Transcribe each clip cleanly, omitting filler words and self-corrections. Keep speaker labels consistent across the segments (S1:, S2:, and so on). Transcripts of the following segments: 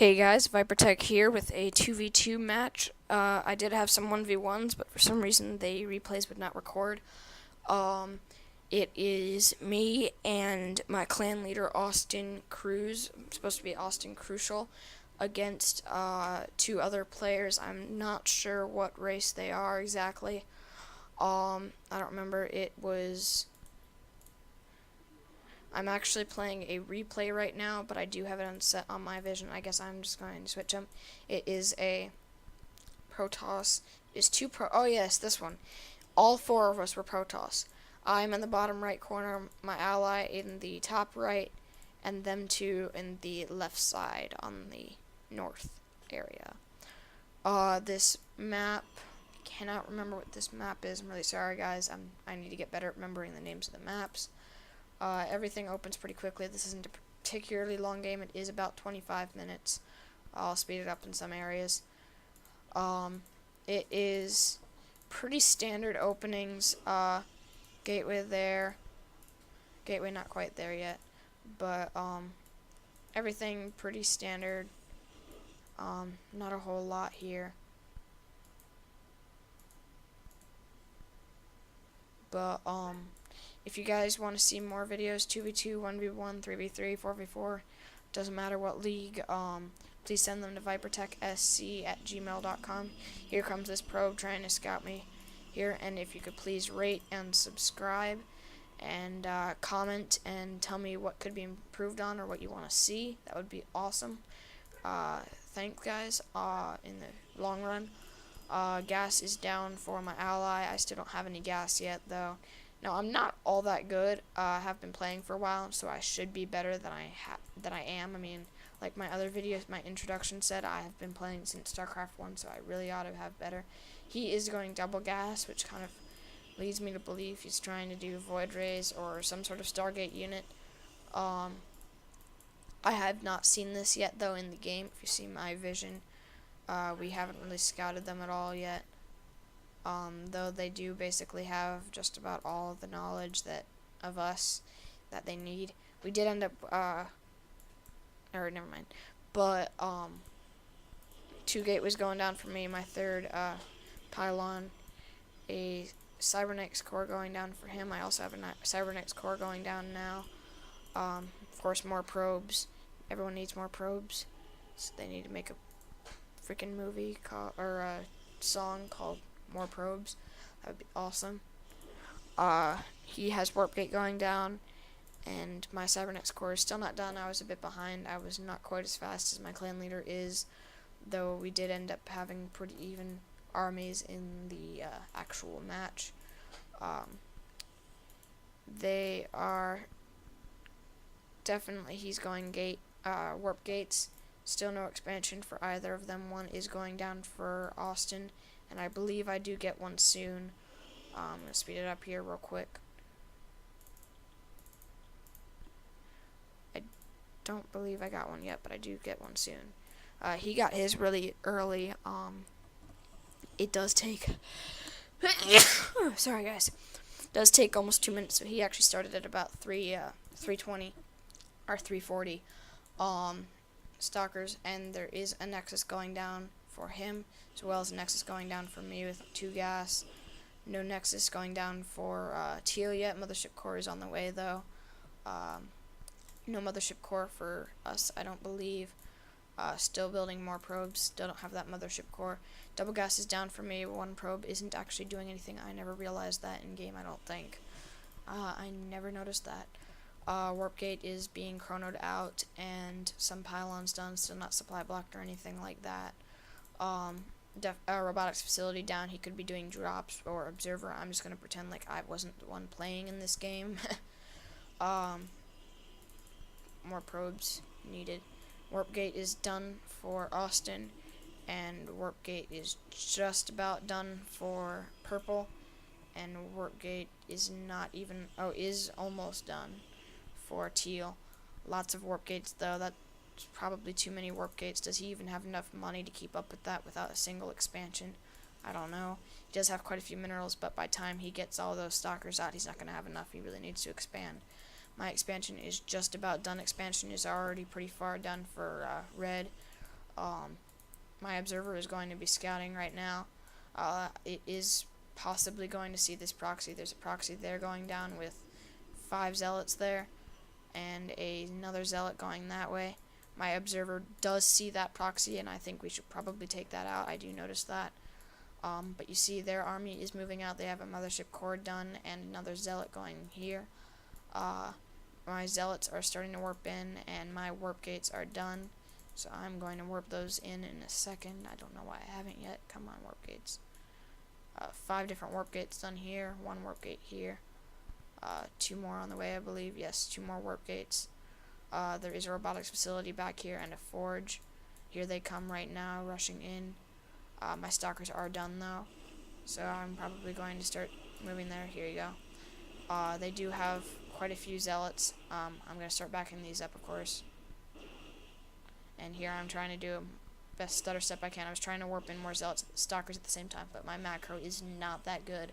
S1: Hey guys, ViperTech here with a 2v2 match. I did have some 1v1s, but for some reason the replays would not record. Um, it is me and my clan leader, Austin Cruz, supposed to be Austin Crucial, against two other players. I'm not sure what race they are exactly. I don't remember. I'm actually playing a replay right now, but I do have it unset on my vision. I guess I'm just going to switch them. It is a Protoss. It's oh yes, this one. All four of us were Protoss. I'm in the bottom right corner, my ally in the top right, and them two in the left side on the north area. This map, I cannot remember what this map is. I'm really sorry, guys. I need to get better at remembering the names of the maps. Everything opens pretty quickly. This isn't a particularly long game. It is about 25 minutes. I'll speed it up in some areas. It is pretty standard openings. Gateway there. Gateway not quite there yet. But, everything pretty standard. Not a whole lot here. But, if you guys want to see more videos, 2v2, 1v1, 3v3, 4v4, doesn't matter what league, please send them to vipertechsc@gmail.com. Here comes this probe trying to scout me here, and if you could please rate and subscribe, and comment and tell me what could be improved on or what you want to see, that would be awesome. Thanks guys, in the long run. Gas is down for my ally. I still don't have any gas yet, though. Now, I'm not all that good. I have been playing for a while, so I should be better than I am. I mean, like my other videos, my introduction said, I have been playing since Starcraft 1, so I really ought to have better. He is going double gas, which kind of leads me to believe he's trying to do Void Rays or some sort of Stargate unit. I have not seen this yet, though, in the game. If you see my vision, we haven't really scouted them at all yet. Though they do basically have just about all the knowledge of us that they need. We did end up, or never mind. But, 2 gateways going down for me, my third, pylon, a Cybernetics core going down for him. I also have a Cybernetics core going down now. Of course, more probes. Everyone needs more probes. So they need to make a freaking movie or a song called More Probes. That would be awesome. He has Warp Gate going down, and my Cybernetics core is still not done. I was a bit behind. I was not quite as fast as my clan leader is, though we did end up having pretty even armies in the actual match. They are definitely, he's going Warp Gates. Still no expansion for either of them. One is going down for Austin, and I believe I do get one soon. I'm going to speed it up here real quick. I don't believe I got one yet, but I do get one soon. He got his really early. It does take... sorry, guys. It does take almost 2 minutes, so he actually started at about 320 or 340. Stalkers, and there is a Nexus going down for him, as well as a Nexus going down for me with 2 gas. No Nexus going down for Teal yet. Mothership core is on the way, though. No Mothership core for us, I don't believe. Still building more probes. Still don't have that Mothership core. Double gas is down for me. 1 probe isn't actually doing anything. I never realized that in game, I don't think. I never noticed that. Warp Gate is being chronoed out, and some pylons done, still not supply blocked or anything like that. Robotics facility down, he could be doing drops or observer. I'm just going to pretend like I wasn't the one playing in this game. More probes needed. Warp Gate is done for Austin, and Warp Gate is just about done for Purple, and Warp Gate is is almost done for Teal. Lots of Warp Gates, though. That's probably too many Warp Gates. Does he even have enough money to keep up with that without a single expansion? I don't know. He does have quite a few minerals, but by the time he gets all those stalkers out, he's not going to have enough. He really needs to expand. My expansion is just about done. Expansion is already pretty far done for Red. my observer is going to be scouting right now. It is possibly going to see this proxy. There's a proxy there going down with 5 zealots there, and another zealot going that way. My observer does see that proxy, and I think we should probably take that out. I do notice that. But you see their army is moving out. They have a mothership core done and another zealot going here. My zealots are starting to warp in, and my warp gates are done. So I'm going to warp those in a second. I don't know why I haven't yet. Come on, warp gates. 5 different warp gates done here. 1 warp gate here. 2 more on the way, I believe. Yes, 2 more warp gates. There is a robotics facility back here and a forge. Here they come right now, rushing in. My stalkers are done though, so I'm probably going to start moving there. Here you go. They do have quite a few zealots. I'm going to start backing these up, of course. And here I'm trying to do best stutter step I can. I was trying to warp in more zealots, stalkers at the same time, but my macro is not that good.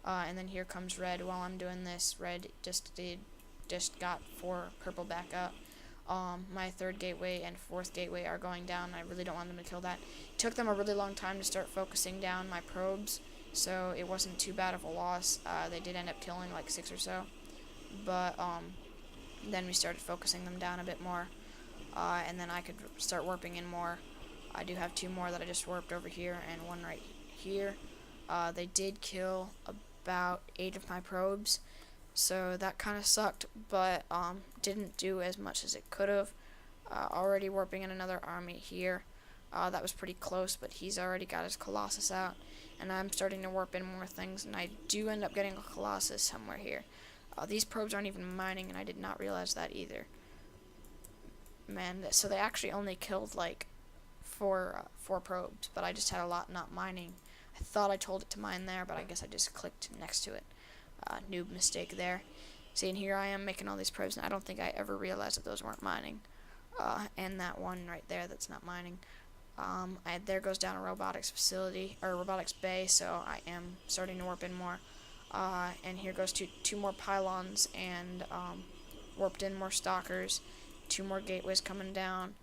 S1: And then here comes red. While I'm doing this, red just got 4 purple back up. My 3rd gateway and 4th gateway are going down. I really don't want them to kill that. It took them a really long time to start focusing down my probes, so it wasn't too bad of a loss. They did end up killing like 6 or so, but then we started focusing them down a bit more, and then I could start warping in more. I do have 2 more that I just warped over here and 1 right here. They did kill about 8 of my probes, so that kind of sucked, but didn't do as much as it could have. Already warping in another army here. That was pretty close, but he's already got his Colossus out, and I'm starting to warp in more things, and I do end up getting a Colossus somewhere here. These probes aren't even mining, and I did not realize that either. Man, so they actually only killed like 4 probes, but I just had a lot not mining. I thought I told it to mine there, but I guess I just clicked next to it. Noob mistake there. See, and here I am making all these probes, and I don't think I ever realized that those weren't mining. And that one right there that's not mining. There goes down a robotics facility, or robotics bay, so I am starting to warp in more. And here goes 2 more pylons, and warped in more stalkers. 2 more gateways coming down.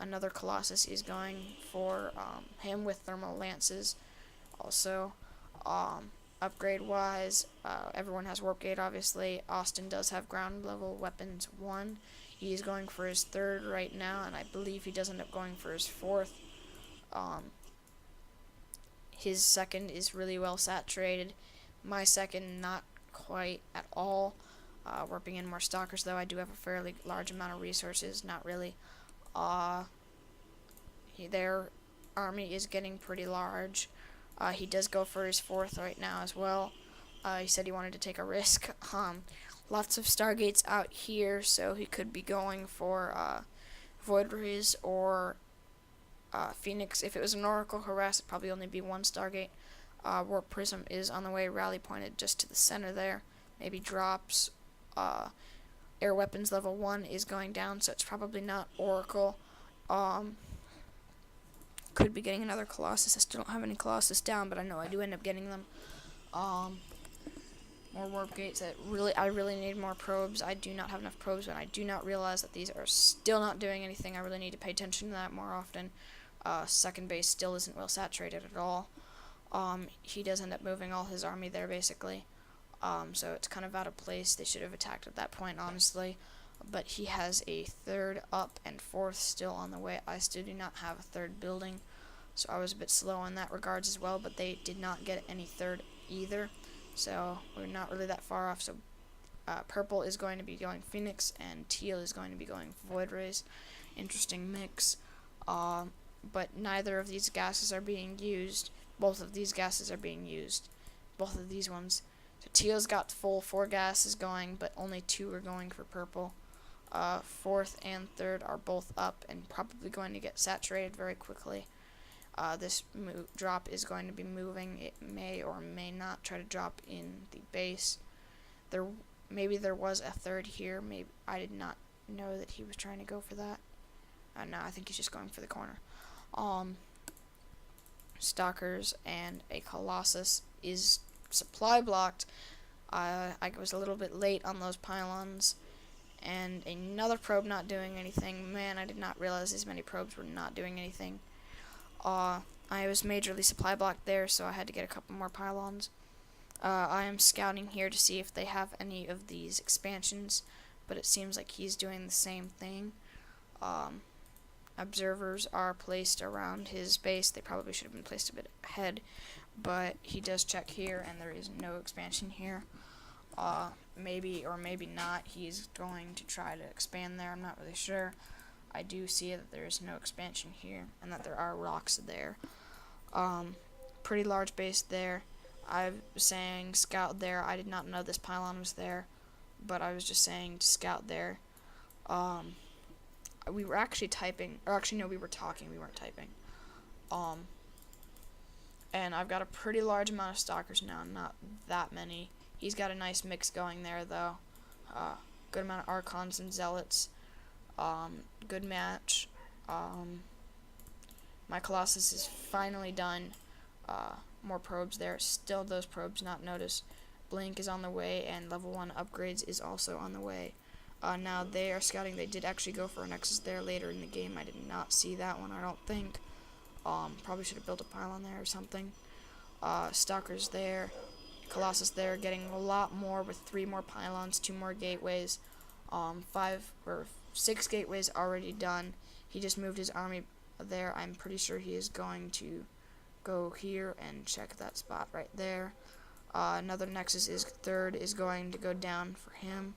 S1: Another Colossus is going for him with thermal lances. Also, upgrade wise, everyone has warp gate obviously. Austin does have ground level weapons 1. He is going for his 3rd right now, and I believe he does end up going for his 4th. His 2nd is really well saturated. My 2nd not quite at all. Warping in more stalkers though. I do have a fairly large amount of resources, not really. Their army is getting pretty large. He does go for his 4th right now as well. He said he wanted to take a risk. Lots of Stargates out here, so he could be going for Void Rays or Phoenix. If it was an Oracle Harass, it'd probably only be 1 Stargate. Warp Prism is on the way, rally pointed just to the center there. Maybe drops. Air Weapons level 1 is going down, so it's probably not Oracle. Could be getting another Colossus. I still don't have any Colossus down, but I know I do end up getting them. More warp gates. I really need more probes. I do not have enough probes, and I do not realize that these are still not doing anything. I really need to pay attention to that more often. 2nd base still isn't well saturated at all. He does end up moving all his army there, basically. So it's kind of out of place. They should have attacked at that point, honestly. But he has a 3rd up and 4th still on the way. I still do not have a 3rd building, so I was a bit slow in that regards as well, but they did not get any 3rd either, so we're not really that far off. So purple is going to be going Phoenix, and teal is going to be going Void Rays. Interesting mix. But neither of these gases are being used. Both of these gases are being used. Both of these ones. So teal's got full 4 gases going, but only 2 are going for purple. 4th and 3rd are both up and probably going to get saturated very quickly. This drop is going to be moving. It may or may not try to drop in the base. Maybe there was a 3rd here. Maybe I did not know that he was trying to go for that. No, I think he's just going for the corner. Stalkers and a Colossus is supply blocked. I was a little bit late on those pylons, and another probe not doing anything. Man, I did not realize as many probes were not doing anything. I was majorly supply blocked there, so I had to get a couple more pylons. I am scouting here to see if they have any of these expansions, but it seems like he's doing the same thing. Observers are placed around his base. They probably should have been placed a bit ahead, but he does check here, and there is no expansion here. Maybe or maybe not, he's going to try to expand there. I'm not really sure. I do see that there is no expansion here, and that there are rocks there. Pretty large base there. I was saying scout there. I did not know this pylon was there, but I was just saying to scout there. We were actually typing, or actually no, we were talking. We weren't typing. And I've got a pretty large amount of stalkers now. Not that many. He's got a nice mix going there, though. Good amount of archons and zealots. Good match. My Colossus is finally done. More probes there. Still those probes not noticed. Blink is on the way, and level 1 upgrades is also on the way. Now they are scouting. They did actually go for a Nexus there later in the game. I did not see that one, I don't think. Probably should have built a pylon there or something. Stalkers there. Colossus there, getting a lot more with 3 more pylons, 2 more gateways. 5 or 6 gateways already done. He just moved his army there. I'm pretty sure he is going to go here and check that spot right there. Another Nexus is 3rd is going to go down for him.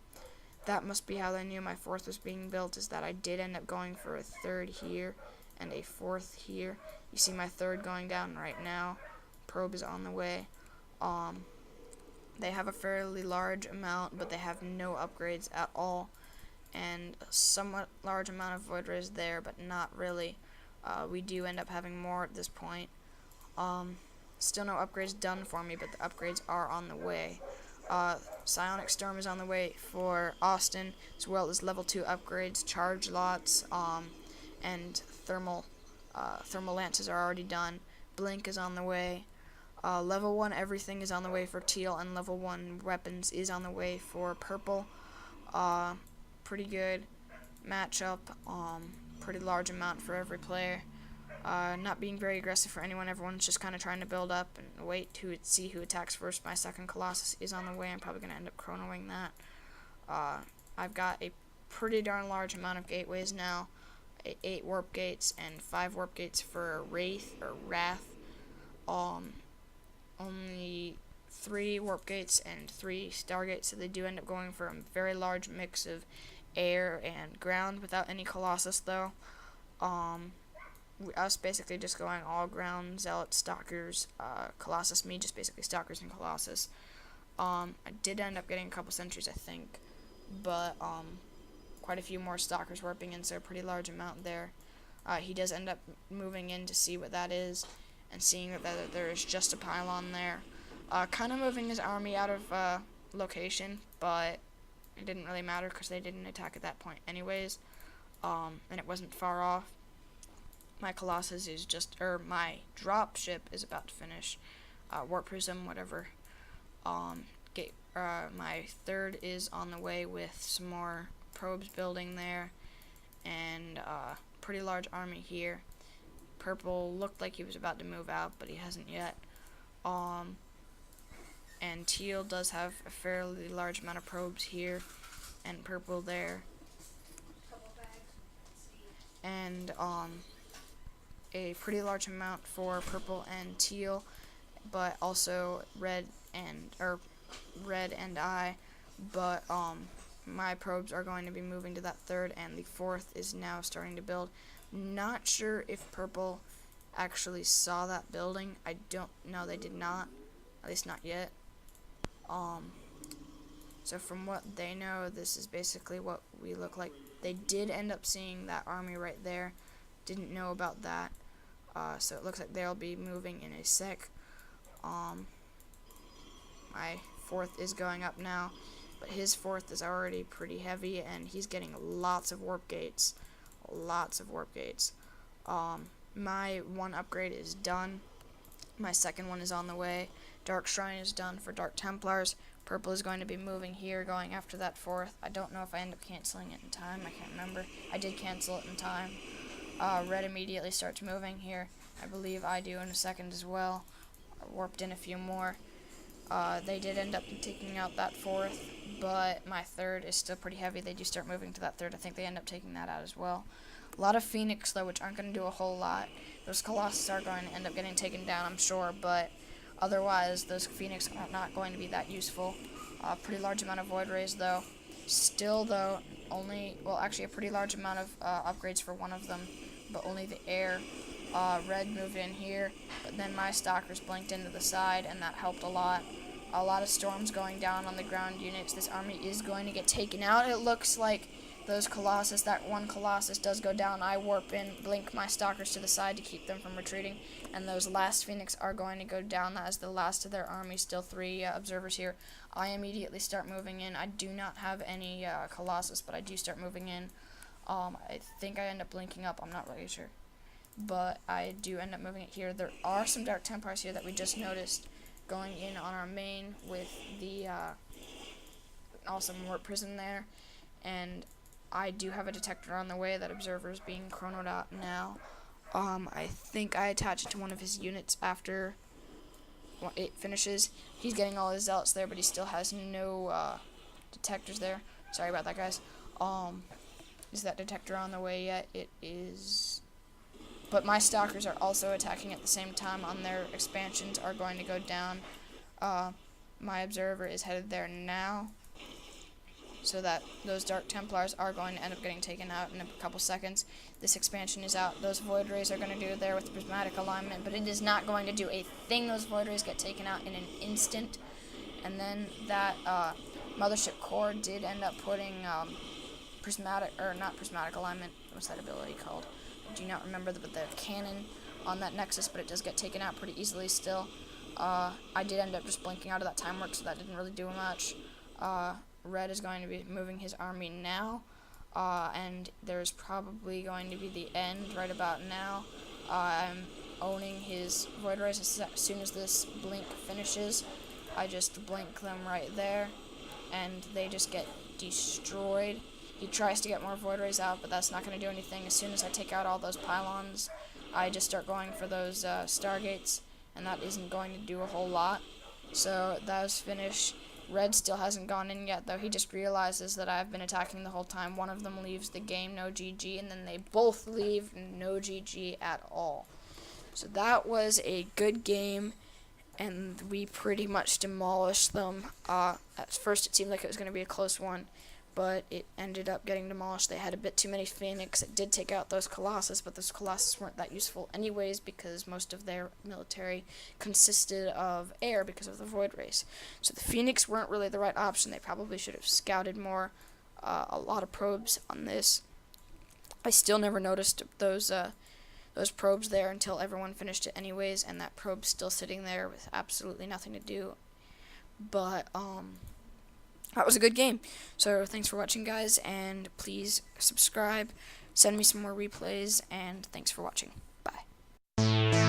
S1: That must be how I knew my 4th was being built, is that I did end up going for a 3rd here and a 4th here. You see my 3rd going down right now. Probe is on the way. They have a fairly large amount, but they have no upgrades at all, and a somewhat large amount of void rays there, but not really. We do end up having more at this point. Still no upgrades done for me, but the upgrades are on the way. Psionic Storm is on the way for Austin, as well as level 2 upgrades, charge lots, and thermal lances are already done. Blink is on the way. Level 1 everything is on the way for teal, and level 1 weapons is on the way for purple. Pretty good matchup. Pretty large amount for every player. Not being very aggressive for anyone. Everyone's just kind of trying to build up and wait to see who attacks first. My 2nd Colossus is on the way. I'm probably going to end up chronoing that. I've got a pretty darn large amount of gateways now. 8 warp gates and 5 warp gates for Wraith or Wrath. Only 3 warp gates and 3 stargates, so they do end up going for a very large mix of air and ground without any Colossus, though. Us basically just going all ground, Zealot, Stalkers, Colossus, me just basically Stalkers and Colossus. I did end up getting a couple sentries, I think, but quite a few more Stalkers warping in, so a pretty large amount there. He does end up moving in to see what that is, and seeing that there is just a pylon there. Kind of moving his army out of location, but it didn't really matter because they didn't attack at that point anyways, and it wasn't far off. My Colossus is just, my drop ship is about to finish. Warp Prism, whatever. My 3rd is on the way with some more probes building there, and pretty large army here. Purple looked like he was about to move out, but he hasn't yet. And teal does have a fairly large amount of probes here, and purple there. And a pretty large amount for purple and teal, but also red and I. But my probes are going to be moving to that 3rd, and the 4th is now starting to build. Not sure if purple actually saw that building. I don't know. They did not, at least not yet. So from what they know, this is basically what we look like. They did end up seeing that army right there. Didn't know about that. So it looks like they'll be moving in a sec. My 4th is going up now, but his 4th is already pretty heavy, and he's getting lots of warp gates. My 1 upgrade is done. My 2nd one is on the way. Dark Shrine is done for Dark Templars. Purple is going to be moving here, going after that 4th. I don't know if I end up canceling it in time. I can't remember. I did cancel it in time. Red immediately starts moving here. I believe I do in a second as well. I warped in a few more. They did end up taking out that 4th, but my 3rd is still pretty heavy. They do start moving to that 3rd. I think they end up taking that out as well. A lot of Phoenix, though, which aren't going to do a whole lot. Those Colossus are going to end up getting taken down, I'm sure, but otherwise, those Phoenix are not going to be that useful. Pretty large amount of Void Rays, though. Still, though, actually a pretty large amount of upgrades for one of them, but only the air. Red moved in here, but then my Stalkers blinked into the side, and that helped a lot. A lot of storms going down on the ground units. This army is going to get taken out. It looks like those Colossus, that one Colossus does go down. I warp in, blink my Stalkers to the side to keep them from retreating, and those last Phoenix are going to go down. That is the last of their army. Still 3 observers here. I immediately start moving in. I do not have any Colossus, but I do start moving in. I think I end up blinking up. I'm not really sure, but I do end up moving it here. There are some Dark Templars here that we just noticed going in on our main with the awesome warp prison there, and I do have a detector on the way. That observer is being chronoed out now. I think I attach it to one of his units after it finishes. He's getting all his zealots there, but he still has no detectors there. Sorry about that, guys. Is that detector on the way yet? It is. But my Stalkers are also attacking at the same time on their expansions, are going to go down. My observer is headed there now, so that those Dark Templars are going to end up getting taken out in a couple seconds. This expansion is out. Those Void Rays are going to do there with the prismatic alignment, but it is not going to do a thing. Those Void Rays get taken out in an instant. And then that Mothership Core did end up putting not prismatic alignment, what's that ability called? I do not remember the cannon on that Nexus, but it does get taken out pretty easily still. I did end up just blinking out of that time work, so that didn't really do much. Red is going to be moving his army now, and there's probably going to be the end right about now. I'm owning his Void Rays as soon as this blink finishes. I just blink them right there, and they just get destroyed. He tries to get more Void Rays out, but that's not going to do anything. As soon as I take out all those pylons, I just start going for those Stargates, and that isn't going to do a whole lot. So that was finished. Red still hasn't gone in yet, though. He just realizes that I've been attacking the whole time. One of them leaves the game, no GG, and then they both leave, no GG at all. So that was a good game, and we pretty much demolished them. At first it seemed like it was going to be a close one, but it ended up getting demolished. They had a bit too many Phoenix. It did take out those Colossus, but those Colossus weren't that useful anyways, because most of their military consisted of air because of the Void Rays. So the Phoenix weren't really the right option. They probably should have scouted more. A lot of probes on this. I still never noticed those probes there until everyone finished it anyways, and that probe's still sitting there with absolutely nothing to do. But that was a good game. So thanks for watching, guys, and please subscribe, send me some more replays, and thanks for watching. Bye.